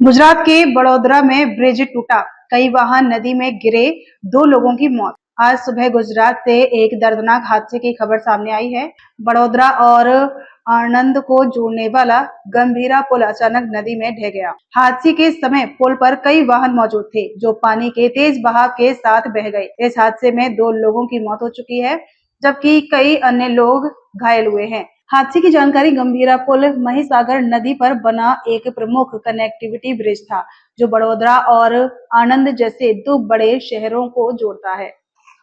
गुजरात के बड़ोदरा में ब्रिज टूटा, कई वाहन नदी में गिरे, 2 लोगों की मौत। आज सुबह गुजरात से एक दर्दनाक हादसे की खबर सामने आई है। बड़ोदरा और आणंद को जोड़ने वाला गंभीरा पुल अचानक नदी में ढह गया। हादसे के समय पुल पर कई वाहन मौजूद थे, जो पानी के तेज बहाव के साथ बह गए। इस हादसे में 2 लोगों की मौत हो चुकी है, जबकि कई अन्य लोग घायल हुए हैं। हादसे की जानकारी गंभीरा पुल महिसागर नदी पर बना एक प्रमुख कनेक्टिविटी ब्रिज था, जो बड़ोदरा और आणंद जैसे 2 बड़े शहरों को जोड़ता है।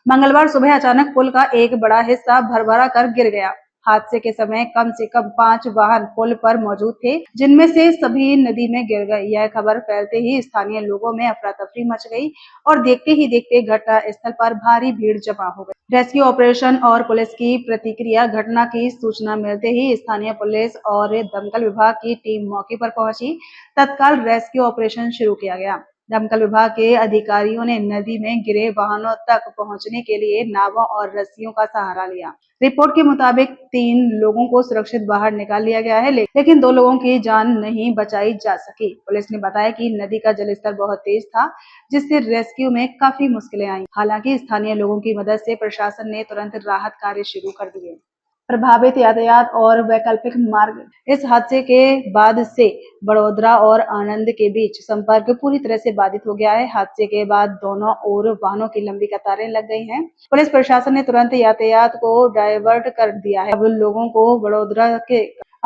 मंगलवार सुबह अचानक पुल का एक बड़ा हिस्सा भरभरा कर गिर गया। हादसे के समय कम से कम 5 वाहन पुल पर मौजूद थे, जिनमें से सभी नदी में गिर गए। यह खबर फैलते ही स्थानीय लोगों में अफरा तफरी मच गई और देखते ही देखते घटना स्थल पर भारी भीड़ जमा हो गई। रेस्क्यू ऑपरेशन और पुलिस की प्रतिक्रिया। घटना की सूचना मिलते ही स्थानीय पुलिस और दमकल विभाग की टीम मौके पर पहुंची। तत्काल रेस्क्यू ऑपरेशन शुरू किया गया। दमकल विभाग के अधिकारियों ने नदी में गिरे वाहनों तक पहुंचने के लिए नावों और रस्सियों का सहारा लिया। रिपोर्ट के मुताबिक 3 लोगों को सुरक्षित बाहर निकाल लिया गया है, लेकिन 2 लोगों की जान नहीं बचाई जा सकी। पुलिस ने बताया कि नदी का जलस्तर बहुत तेज था, जिससे रेस्क्यू में काफी मुश्किलें आई। हालांकि स्थानीय लोगों की मदद से प्रशासन ने तुरंत राहत कार्य शुरू कर दिए। प्रभावित यातायात और वैकल्पिक मार्ग। इस हादसे के बाद से बड़ोदरा और आणंद के बीच संपर्क पूरी तरह से बाधित हो गया है। हादसे के बाद दोनों ओर वाहनों की लंबी कतारें लग गई हैं। पुलिस प्रशासन ने तुरंत यातायात को डायवर्ट कर दिया है। अब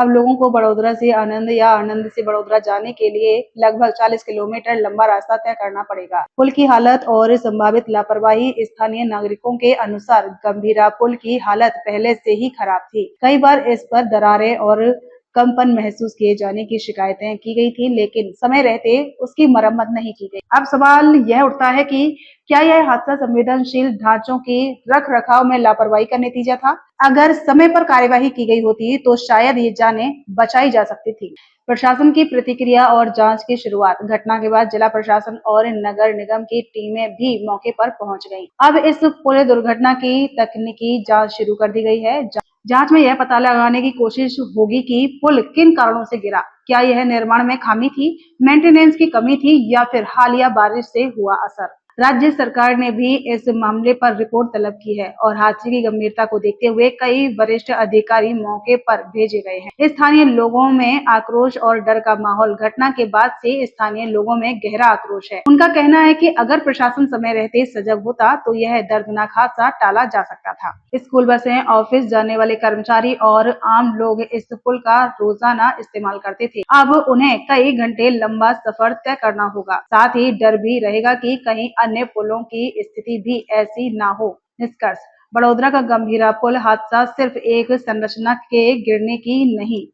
लोगों को बड़ोदरा से आणंद या आणंद से बड़ोदरा जाने के लिए लगभग 40 किलोमीटर लंबा रास्ता तय करना पड़ेगा। पुल की हालत और संभावित लापरवाही। स्थानीय नागरिकों के अनुसार गंभीरा पुल की हालत पहले से ही खराब थी। कई बार इस पर दरारें और कंपन महसूस किए जाने की शिकायतें की गई थी, लेकिन समय रहते उसकी मरम्मत नहीं की गई। अब सवाल यह उठता है कि क्या यह हादसा संवेदनशील ढांचों की रख रखाव में लापरवाही का नतीजा था? अगर समय पर कार्यवाही की गई होती तो शायद ये जानें बचाई जा सकती थी। प्रशासन की प्रतिक्रिया और जांच की शुरुआत। घटना के बाद जिला प्रशासन और नगर निगम की टीमें भी मौके पर पहुंच गईं। अब इस पूरे दुर्घटना की तकनीकी जांच शुरू कर दी गई है। जांच में यह पता लगाने की कोशिश होगी कि पुल किन कारणों से गिरा। क्या यह निर्माण में खामी थी, मेंटेनेंस की कमी थी, या फिर हालिया बारिश से हुआ असर। राज्य सरकार ने भी इस मामले पर रिपोर्ट तलब की है और हादसे की गंभीरता को देखते हुए कई वरिष्ठ अधिकारी मौके पर भेजे गए हैं। स्थानीय लोगों में आक्रोश और डर का माहौल। घटना के बाद से स्थानीय लोगों में गहरा आक्रोश है। उनका कहना है कि अगर प्रशासन समय रहते सजग होता तो यह दर्दनाक हादसा टाला जा सकता था। स्कूल बसें, ऑफिस जाने वाले कर्मचारी और आम लोग इस पुल का रोजाना इस्तेमाल करते थे। अब उन्हें कई घंटे लंबा सफर तय करना होगा। साथ ही डर भी रहेगा कि कहीं अन्य पुलों की स्थिति भी ऐसी ना हो। निष्कर्ष। बड़ोदरा का गंभीरा पुल हादसा सिर्फ एक संरचना के गिरने की नहीं,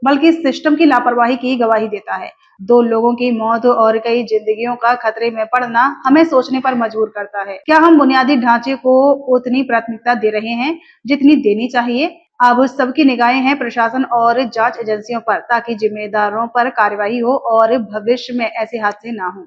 बल्कि सिस्टम की लापरवाही की गवाही देता है। 2 लोगों की मौत और कई जिंदगियों का खतरे में पड़ना हमें सोचने पर मजबूर करता है। क्या हम बुनियादी ढांचे को उतनी प्राथमिकता दे रहे हैं जितनी देनी चाहिए? अब सबकी निगाहें हैं प्रशासन और जांच एजेंसियों पर, ताकि जिम्मेदारों पर कार्रवाई हो और भविष्य में ऐसे हादसे ना हो।